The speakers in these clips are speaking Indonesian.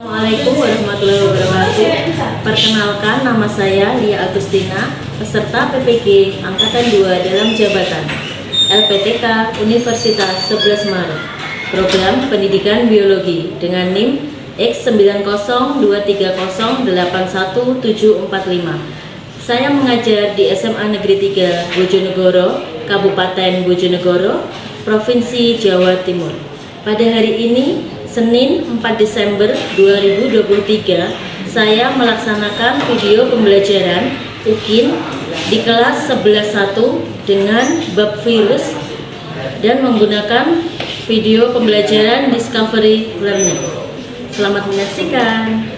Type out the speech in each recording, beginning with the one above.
Assalamualaikum warahmatullahi wabarakatuh. Perkenalkan, nama saya Lia Agustina, peserta PPG Angkatan 2 dalam jabatan LPTK Universitas 11 Maret, program Pendidikan Biologi dengan NIM X90230811745. Saya mengajar di SMA Negeri 3 Bojonegoro, Kabupaten Bojonegoro, Provinsi Jawa Timur. Pada hari ini, Senin 4 Desember 2023, saya melaksanakan video pembelajaran UKIN di kelas 11.1 dengan bab virus dan menggunakan video pembelajaran Discovery Learning. Selamat menyaksikan.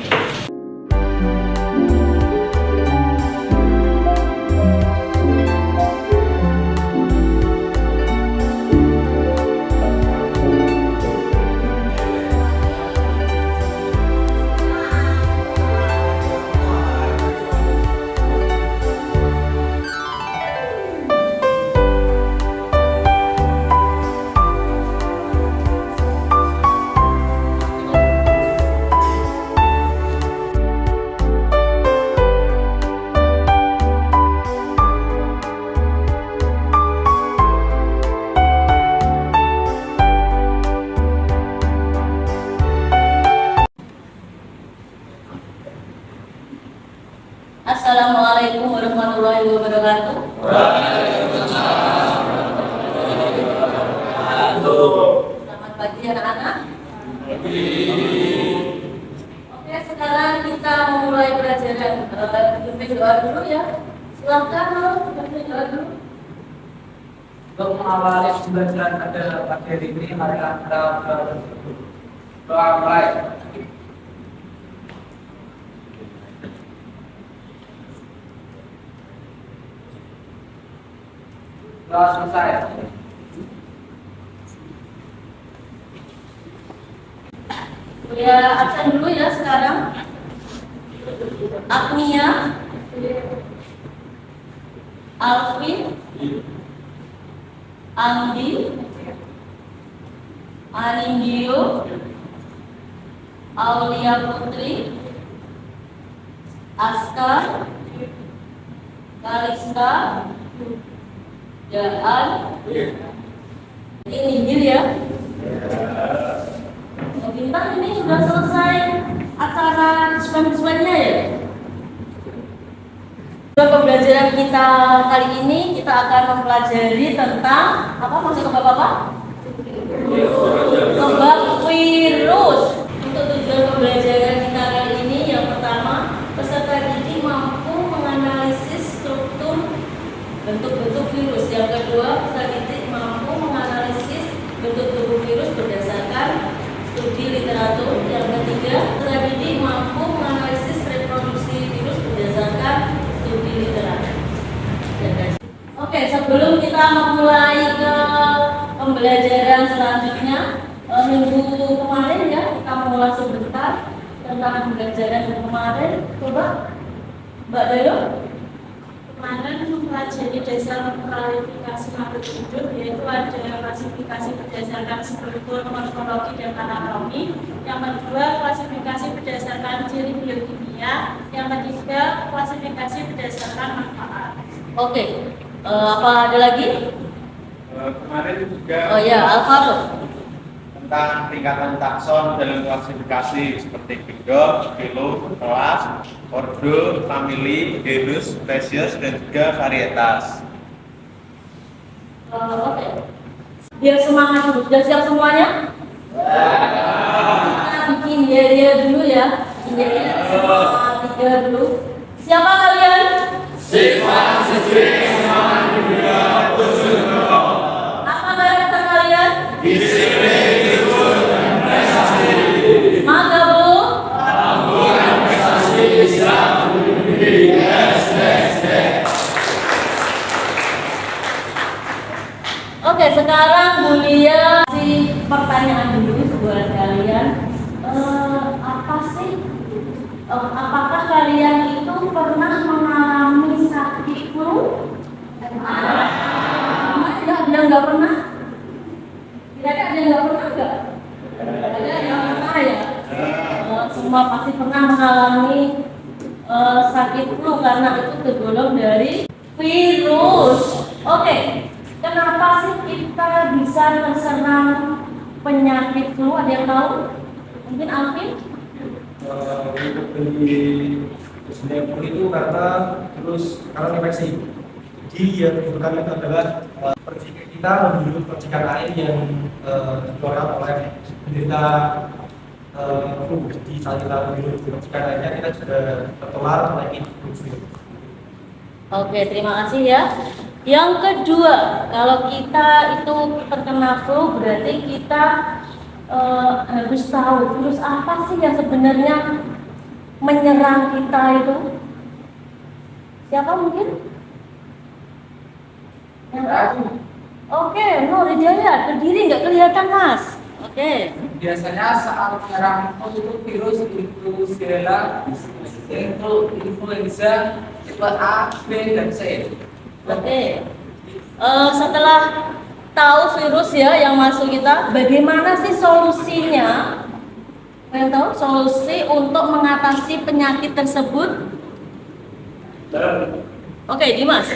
Assalamualaikum warahmatullahi wabarakatuh. Selamat pagi anak-anak. Oke, sekarang kita memulai pelajaran. Pimpin doa dulu ya. Silakan pimpin doa dulu. Untuk mengawali pembelajaran pada pagi hari ini, mari kita doa mulai. Doa selesai. Ya, absen dulu ya sekarang. Agnia, Alvin, Andi, Anindyo, Aulia Putri, Aska, Kalista, Daan, ini ya. Bintang ini sudah selesai acara swim-swimnya ya. Pembelajaran kita kali ini kita akan mempelajari tentang apa, masuk ke bapak-bapak? Sebab virus. Untuk tujuan pembelajaran kita kali ini, yang pertama, peserta didik mampu menganalisis struktur bentuk-bentuk virus. Yang kedua, peserta didik mampu menganalisis bentuk tubuh virus berdasarkan studi literatur. Yang ketiga, peserta didik mampu menganalisis reproduksi virus berdasarkan studi literatur. Oke, sebelum kita memulai ke pembelajaran selanjutnya, minggu kemarin ya kita mengulas sebentar tentang pembelajaran kemarin. Coba Mbak Dayo. Kemarin mempelajari dasar klasifikasi makhluk hidup, yaitu ada klasifikasi berdasarkan struktur, morfologi, dan anatomi. Yang kedua, klasifikasi berdasarkan ciri biokimia. Yang ketiga, klasifikasi berdasarkan manfaat. Oke, apa ada lagi? Kemarin juga Alvaro. tentang tingkatan takson dalam klasifikasi seperti kingdom, filo, kelas, ordo, famili, genus, spesies, dan juga varietas. Oke. Biar semangat dulu. Sudah siap semuanya? Kita bikin dia dulu ya. Sama tiga dulu. Siapa kalian? Apa karakter kalian? Maka Bu. Oke, sekarang Bu Lia kasih pertanyaan dulu buat kalian. Apa sih? Apakah kalian itu pernah mengalami sakit flu? Ada yang nggak pernah? Kira-kira ada yang nggak pernah nggak? Ada yang pernah ya? semua pasti pernah mengalami sakit flu karena itu tergolong dari virus. Oke, kenapa sih kita bisa terserang penyakit flu? Ada yang tahu? Mungkin Alvin? Untuk dari flu itu karena infeksi. Jadi yang pertama itu adalah percikan kita menghirup percikan air yang dikeluarkan oleh penderita flu. Jadi saat kita menghirup percikan airnya kita sudah tertular penyakit flu. Oke, terima kasih ya. Yang kedua, kalau kita itu terkena flu berarti kita harus tahu virus apa sih yang sebenarnya menyerang kita itu. Siapa mungkin? Yang tahu? Oke, Nur Hidayat, berdiri nggak kelihatan Mas. Oke. Biasanya saat menyerang flu itu virus influenza, tipe A, B, dan C. Oke. Setelah tahu virus ya yang masuk kita, bagaimana sih solusinya? Yang tahu solusi untuk mengatasi penyakit tersebut? Oke, Dimas.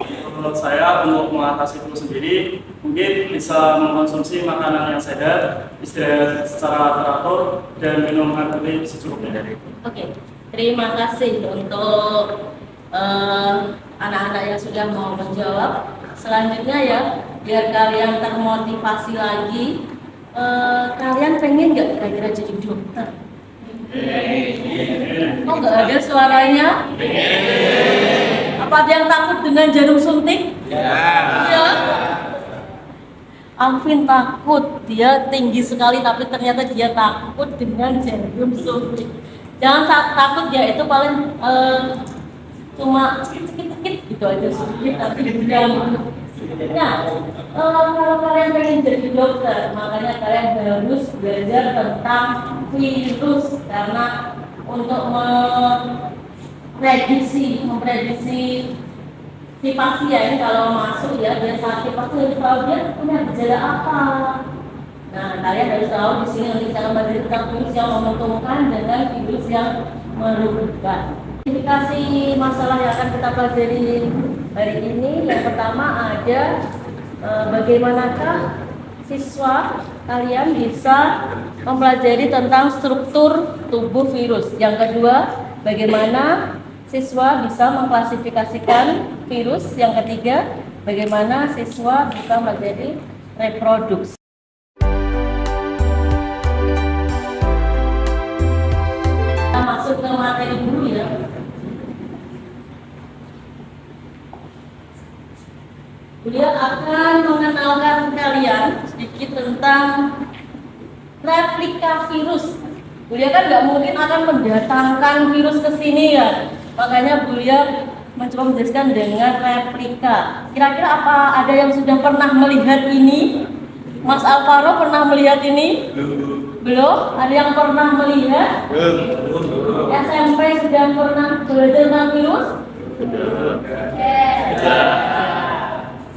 Menurut saya untuk mengatasi flu sendiri mungkin bisa mengkonsumsi makanan yang sehat, istirahat secara teratur, dan minum air putih secukupnya. Oke, terima kasih untuk anak-anak yang sudah mau menjawab. Selanjutnya ya, biar kalian termotivasi lagi, kalian pengen nggak kira-kira jadi dokter? Kok nggak ada suaranya? Apa ada yang takut dengan jarum suntik? Ya. Alvin takut, dia tinggi sekali tapi ternyata dia takut dengan jarum suntik. Jangan takut ya, itu paling cuma sedikit-sedikit gitu aja sedikit tapi dibilang. Nah, kalau kalian pengen jadi dokter, makanya kalian harus belajar tentang virus karena untuk memprediksi si pasien kalau masuk ya dia sakit pasti harus tahu dia punya gejala apa. Nah, kalian harus tahu di sini nanti kita akan belajar tentang virus yang menguntungkan dengan virus yang merugikan. Klasifikasi masalah yang akan kita pelajari hari ini yang pertama ada bagaimanakah siswa kalian bisa mempelajari tentang struktur tubuh virus. Yang kedua, bagaimana siswa bisa mengklasifikasikan virus. Yang ketiga, bagaimana siswa bisa menjadi reproduksi. Kita masuk ke materi dulu ya. Beliau akan mengenalkan kalian sedikit tentang replika virus. Beliau kan nggak mungkin akan mendatangkan virus ke sini ya. Makanya beliau mencoba menjelaskan dengan replika. Kira-kira apa ada yang sudah pernah melihat ini? Mas Alvaro pernah melihat ini? Belum? Ada yang pernah melihat? SMP sudah pernah belajar tentang virus?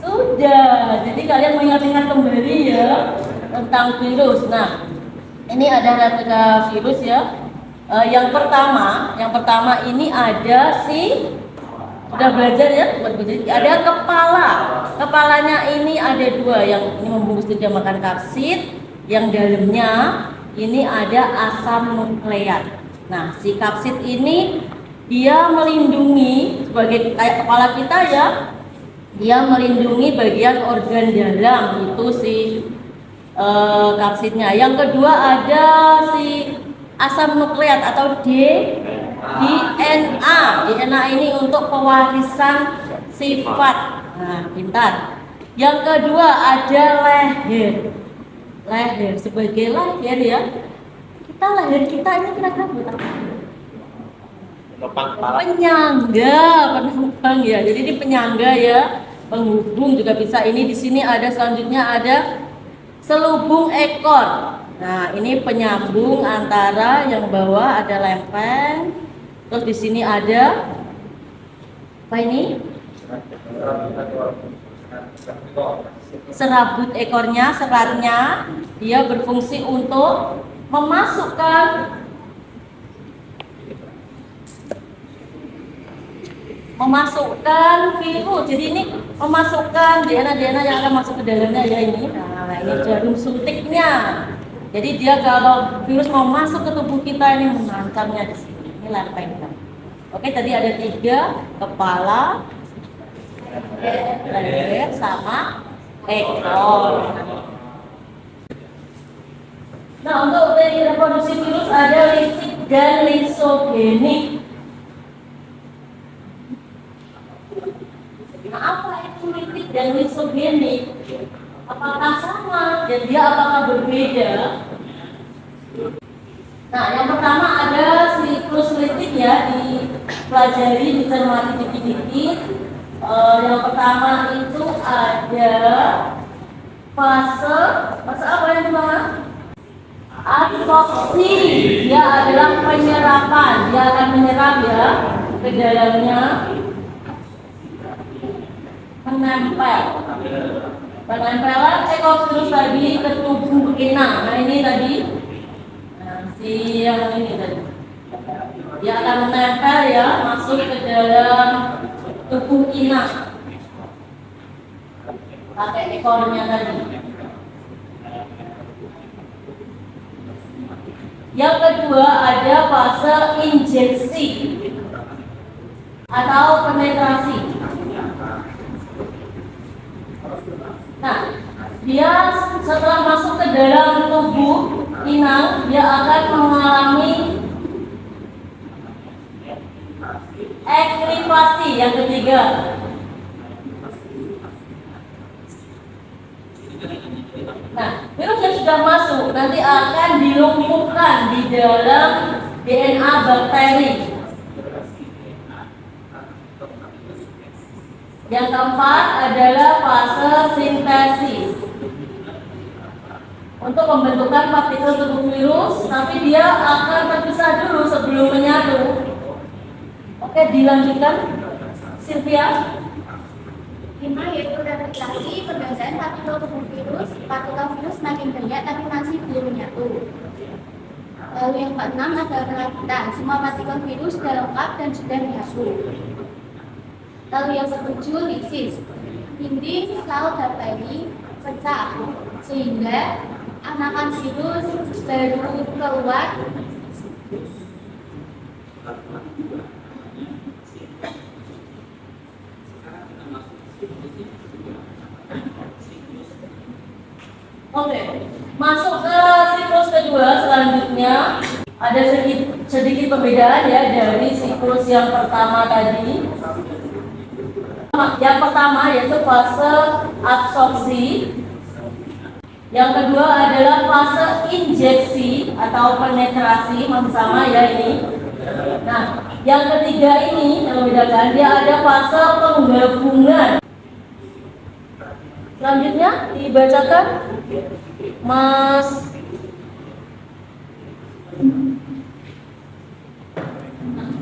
Sudah. Jadi kalian mengingat-ingat kembali ya tentang virus. Nah, ini ada replika virus ya. Yang pertama ini ada udah belajar ya, ada kepalanya ini ada dua, yang ini membungkus dinamakan kapsid, yang dalamnya ini ada asam nukleat. Nah, si kapsid ini dia melindungi sebagai kayak kepala kita ya, dia melindungi bagian organ dalam itu si kapsidnya. Yang kedua ada si asam nukleat atau DNA. DNA ini untuk pewarisan sifat. Nah, pintar. Yang kedua ada leher. Leher sebagai leher ya. Leher kita ini kira-kira buat apa? Penyangga, penumpang ya. Jadi ini penyangga ya. Penghubung juga bisa. Ini di sini ada selanjutnya ada selubung ekor. Nah, ini penyambung antara yang bawah ada lempeng. Terus di sini ada apa ini? Serabut ekornya, seratnya dia berfungsi untuk memasukkan virus. Jadi ini memasukkan DNA yang akan masuk ke dalamnya ya ini. Nah, ini jarum suntiknya. Jadi dia kalau virus mau masuk ke tubuh kita ini mengancamnya di sini. Ini lempengkan. Oke, tadi ada 3, kepala, leher, sama ekor. Nah, untuk reproduksi virus ada litik dan lisogenik. Nah, apa itu litik dan lisogenik? Apakah sama dan dia apakah berbeda? Nah, yang pertama ada siklus litik ya, dipelajari, dicermati dikit-dikit. Yang pertama itu ada fase apa yang pertama? Absorpsi. Dia adalah penyerapan. Dia akan menyerap ya ke dalamnya, menempel. Penempelan ekor virus tadi ke tubuh inang. Nah ini tadi, si yang ini tadi, dia akan menempel ya, masuk ke dalam tubuh inang pakai ekornya tadi. Yang kedua ada fase injeksi atau penetrasi. Nah, dia setelah masuk ke dalam tubuh inang, dia akan mengalami eklivasi yang ketiga. Nah, virus yang sudah masuk nanti akan dilumpuhkan di dalam DNA bakteri. Yang keempat adalah fase sintesis. Untuk pembentukan partikel tubuh virus, tapi dia akan terpisah dulu sebelum menyatu. Oke, dilanjutkan, Sylvia. 5 yaitu replikasi, pergantian partikel tubuh virus. Partikel virus makin banyak tapi masih belum menyatu. Lalu yang ke-6 adalah perakitan. Semua partikel virus sudah lengkap dan sudah menyatu. Lalu yang ke-7 lisis. Dinding sel bakteri pecah sehingga anakan virus baru keluar. Oke, masuk ke siklus kedua selanjutnya. Ada sedikit perbedaan ya dari siklus yang pertama tadi. Yang pertama yaitu fase absorpsi. Yang kedua adalah fase injeksi atau penetrasi, masih sama ya ini. Nah, yang ketiga ini yang membedakan, dia ada fase penggabungan. Selanjutnya dibacakan, Mas.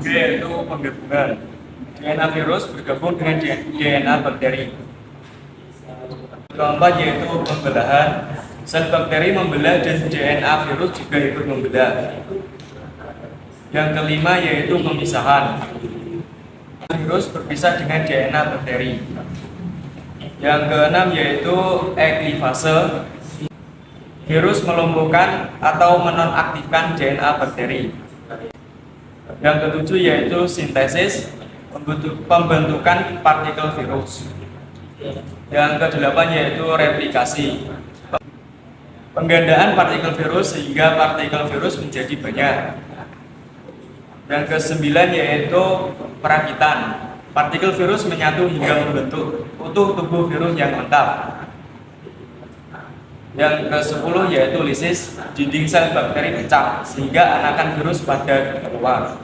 G yaitu penggabungan. DNA virus bergabung dengan DNA bakteri. Keempat yaitu pembelahan. Sel bakteri membelah dan DNA virus juga ikut membelah. Yang kelima yaitu pemisahan. Virus berpisah dengan DNA bakteri. Yang keenam yaitu eklivase. Virus melumpuhkan atau menonaktifkan DNA bakteri. Yang ketujuh yaitu sintesis, pembentukan partikel virus. Yang kedelapan yaitu replikasi, penggandaan partikel virus sehingga partikel virus menjadi banyak. Yang kesembilan yaitu perakitan, partikel virus menyatu hingga membentuk utuh tubuh virus yang lengkap. Yang ke-10 yaitu lisis, dinding sel bakteri pecah sehingga anakan virus pada keluar.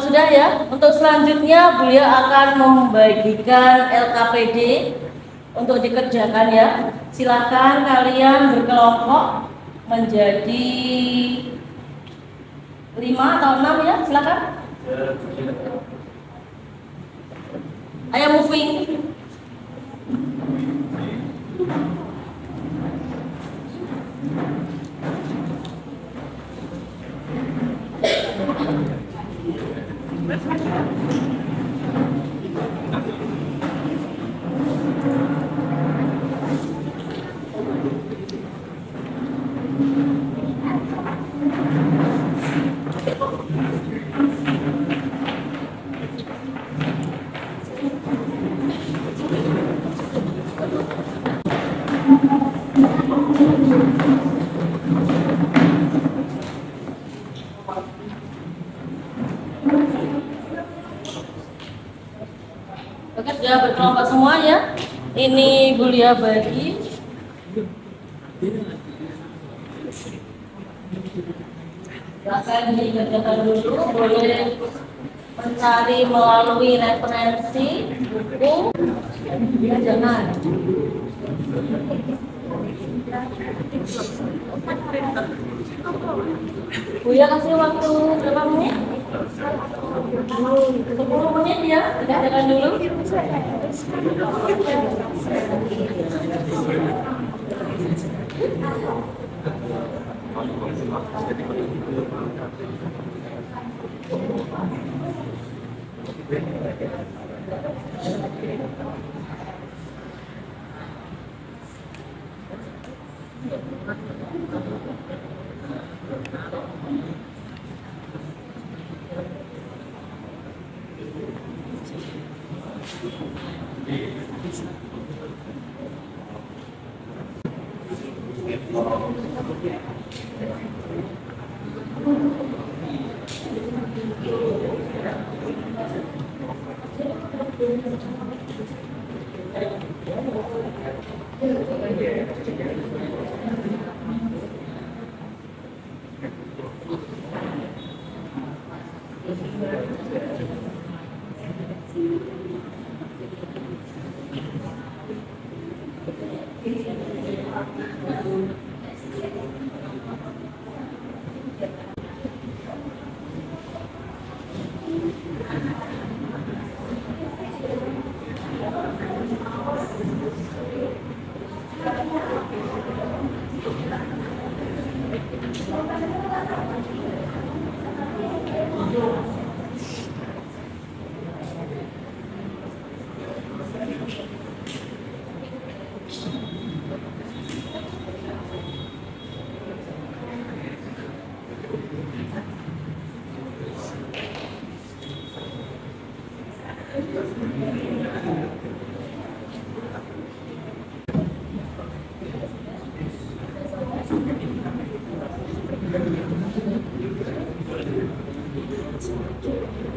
Sudah ya, untuk selanjutnya beliau akan membagikan LKPD untuk dikerjakan ya. Silakan kalian berkelompok menjadi 5 atau 6 ya, silakan. Ayo moving. Oke, sudah berkelompok semua ya. Ini Bulia bagi. Silakan dikerjakan dulu, boleh mencari melalui referensi buku. Ya, jangan. Buya kasih waktu berapa menit? 10 menit ya, kerjakan dulu.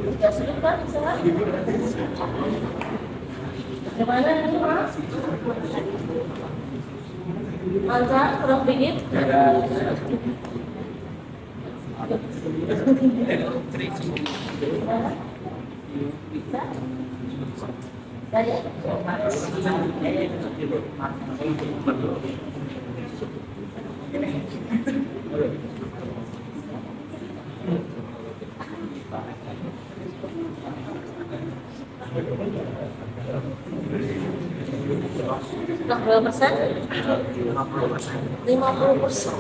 Sudah sulit kan? Bisa? Gimana ini, Mas? Lancar, kurang dikit? Bisa? Saya? Sudah berapa persen? 50%.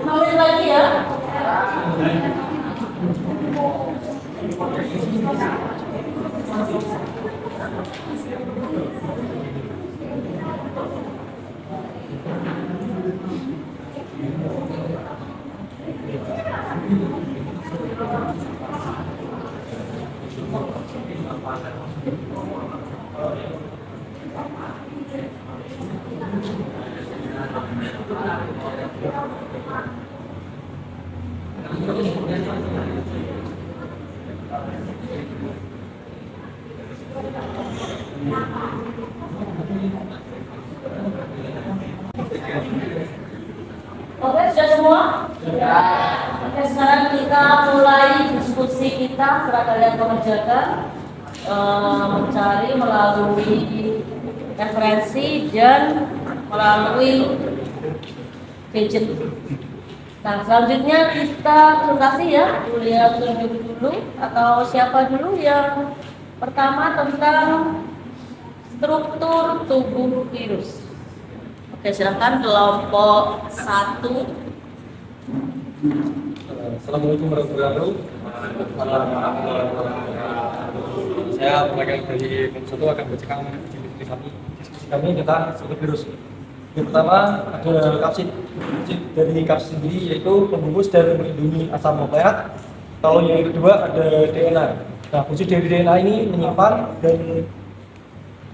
Mau lagi ya? Oke, sudah semua? Ya. Oke, sekarang kita mulai diskusi kita setelah kalian mengerjakan mencari melalui referensi dan melalui gadget. Nah, selanjutnya kita presentasi ya. Kuliah tunjuk dulu atau siapa dulu yang pertama tentang struktur tubuh virus. Oke, silakan kelompok 1. Assalamualaikum warahmatullahi wabarakatuh. Saya mulai dari kelompok 1 akan bacakan diskusi kami tentang struktur virus. Yang pertama ada kapsid. Dari kapsid sendiri yaitu pembungkus dan melindungi asam nukleat. Kalau yang kedua ada DNA. Nah, fungsi dari DNA ini menyimpan dan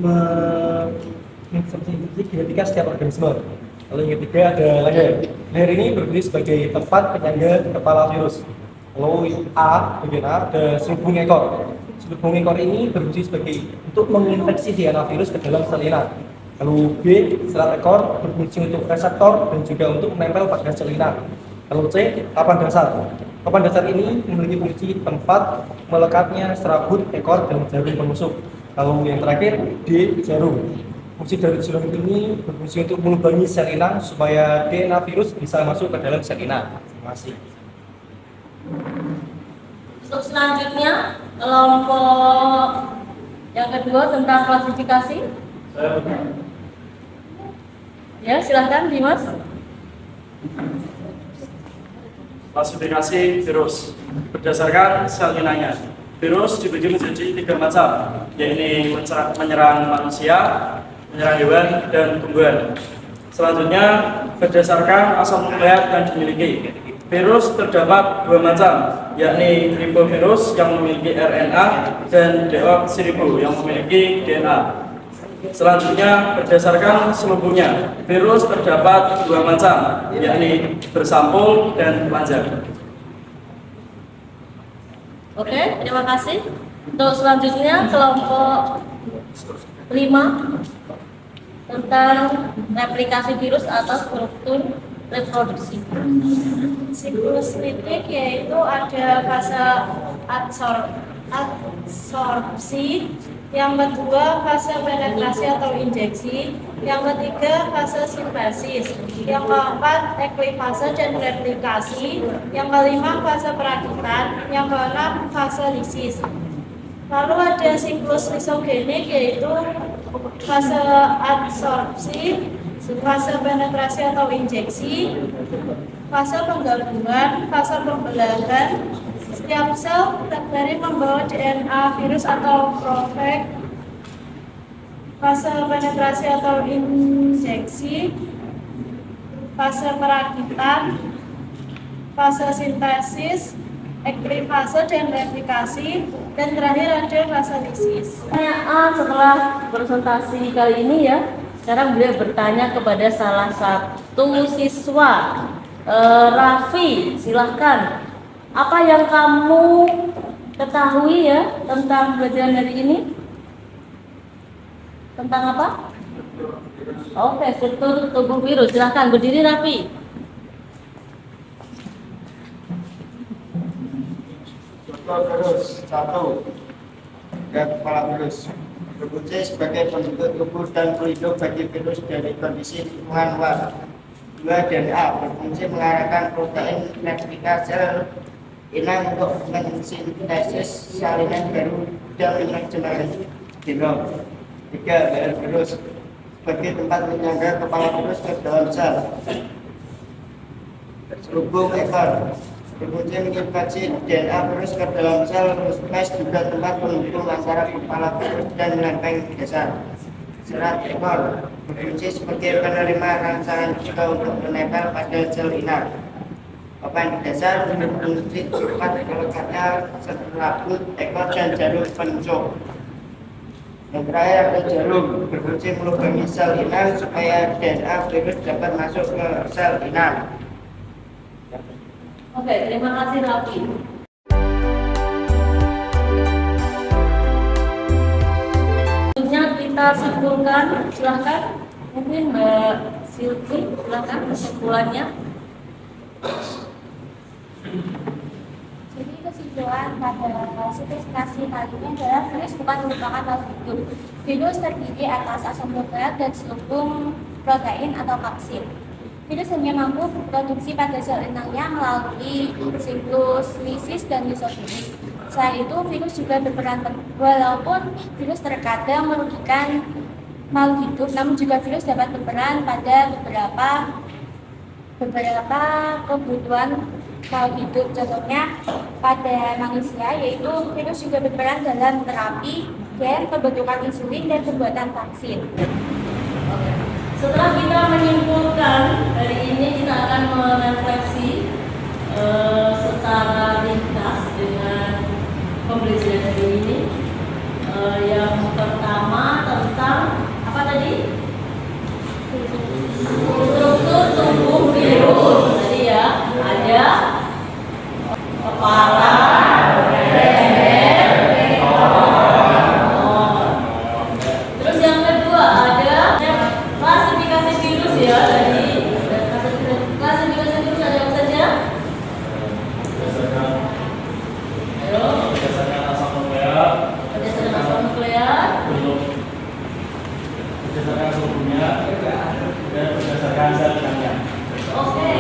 menginterpretasi genetika setiap organisme. Lalu yang ketiga ada leher. Leher ini berdiri sebagai tempat penyangga kepala virus. Lalu bagian A ada selubung ekor. Selubung ekor ini berfungsi sebagai untuk menginfeksi DNA virus ke dalam sel inang. Lalu B, serat ekor berfungsi untuk reseptor dan juga untuk menempel pada sel inang. Lalu C, papan dasar. Papan dasar ini memiliki fungsi tempat melekatnya serabut ekor dan jarum penusuk. Lalu yang terakhir D, jarum. Fungsi dari jarum ini berfungsi untuk melubangi sel inang supaya DNA virus bisa masuk ke dalam sel inang. Terima kasih. Untuk selanjutnya kelompok yang kedua tentang klasifikasi. Ya, silahkan Dimas. Klasifikasi virus berdasarkan sel inangnya. Virus dibagi menjadi 3 macam, yaitu menyerang manusia, menyerang hewan, dan tumbuhan. Selanjutnya, berdasarkan asam nukleat yang dimiliki. Virus terdapat 2 macam, yakni ribovirus yang memiliki RNA dan deoksiribo yang memiliki DNA. Selanjutnya, berdasarkan selubungnya, virus terdapat 2 macam, yakni bersampul dan telanjang. Oke, terima kasih. Untuk selanjutnya kelompok 5 tentang replikasi virus atau struktur reproduksi. Siklus litik yaitu ada fase adsorpsi, yang kedua fase penetrasi atau injeksi, yang ketiga fase sintesis, yang keempat eklifase dan replikasi, yang kelima fase perakitan, yang keenam fase lisis. Lalu ada siklus lisogenik yaitu fase adsorpsi, fase penetrasi atau injeksi, fase penggabungan, fase pembelahan. Setiap sel bakteri membawa DNA virus atau profek, fase penetrasi atau injeksi, fase perakitan, fase sintesis, eklifase dan replikasi, dan terakhir ada fase lisis. Pertanyaan setelah presentasi kali ini ya. Sekarang beliau bertanya kepada salah satu siswa, Raffi, silahkan. Apa yang kamu ketahui ya tentang pelajaran hari ini? Tentang apa? Oke, struktur tubuh virus. Silahkan berdiri, Raffi. Struktur virus 1. Kepala virus berfungsi sebagai pembentuk tubuh dan pelindung bagi virus dari kondisi lingkungan luar. 2 DNA berfungsi mengarahkan protein replika sel inang untuk mensintesis salinan baru dan manajemen genom. 3. Bel virus sebagai tempat menyangga kepala virus ke dalam sel. Selubung ekor berfungsi menginfeksi DNA virus ke dalam sel. Mes juga tempat penghubung antara kepala virus dan lempeng dasar. Serat ekor berfungsi sebagai penerima rangsangan juga untuk menempel pada sel inang. Papan dasar berfungsi tempat melekatnya serabut ekor dan jarum penusuk. Yang terakhir ada jarum berfungsi melubangi sel inang supaya DNA virus dapat masuk ke sel inang. Oke, terima kasih Raffi. Selanjutnya kita simpulkan, silahkan. Mungkin Mbak Silvi, silahkan kesimpulannya. Jadi kesimpulan pada spesifikasi kali ini adalah virus bukan merupakan makhluk hidup. Virus terdiri atas asam nukleat dan selubung protein atau kapsid. Virus hanya mampu berproduksi pada sel inangnya melalui siklus lisis dan lisogeni. Selain itu, virus juga berperan walaupun virus terkadang merugikan makhluk hidup, namun juga virus dapat berperan pada beberapa kebutuhan makhluk hidup. Contohnya pada manusia, yaitu virus juga berperan dalam terapi gen, pembentukan insulin, dan pembuatan vaksin. Setelah kita menyimpulkan, hari ini kita akan merefleksi secara ringkas dengan pembelajaran hari ini. Yang pertama tentang apa tadi? Struktur tubuh virus. Tadi ya, ada kepala, leher, terus yang kedua ada klasifikasi virus ya. Tadi klasifikasi virus ada apa saja? Ayo. Berdasarkan asam nukleat, Berdasarkan asam nukleat, berdasarkan suhunya, dan berdasarkan zat inangnya. Oke.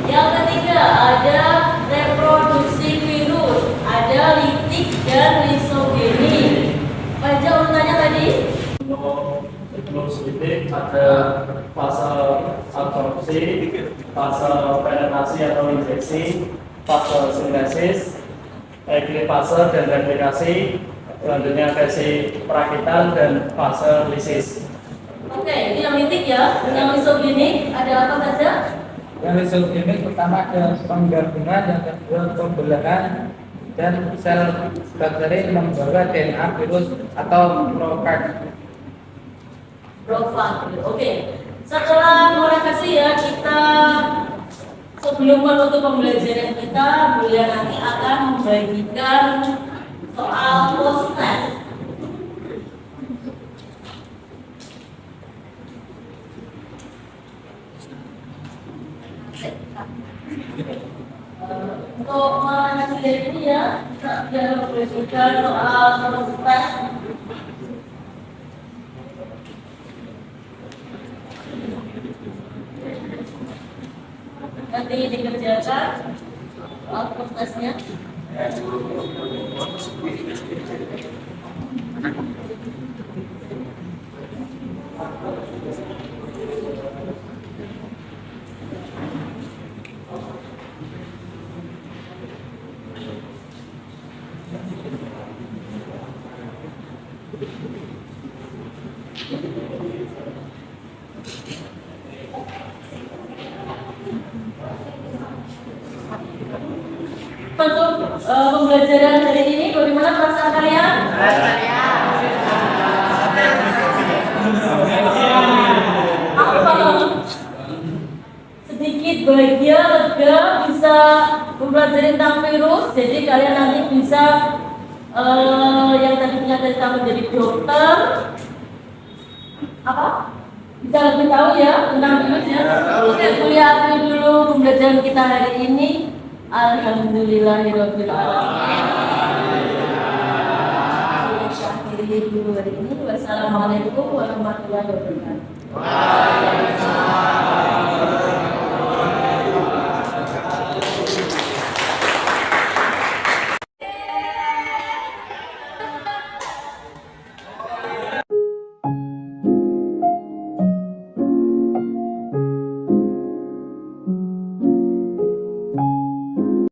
Yang ketiga ada reproduksi virus, ada litik dan lisogeni. Apa aja urutannya tadi? Untuk siklus litik ada fase absorpsi, fase penetrasi atau injeksi, fase sintesis, fase dan replikasi, selanjutnya fase perakitan dan fase lisis. Oke, itu yang litik ya. Yang lisogeni ada apa saja? Yang lisogeni pertama ada penggabungan, yang kedua pembelahan, dan sel bakteri membawa DNA virus atau profag. Oke. Setelah merefleksi ya, kita sebelum menutup pembelajaran kita, Bulia nanti akan membagikan soal post test. Untuk mengajar ini ya, kita akan membagikan soal post test. Nanti dikerjakan output tesnya. Untuk pembelajaran hari ini, bagaimana perasaan kalian? Sedikit bahagia, lega, bisa mempelajari tentang virus. Jadi kalian nanti bisa yang tadi punya cita menjadi dokter, apa? Bisa lebih tahu ya tentang virus ya. Oke, kuliah akhiri dulu pembelajaran kita hari ini. Alhamdulillahirabbil alamin. Akhiri dulu hari ini. Wassalamualaikum warahmatullahi wabarakatuh.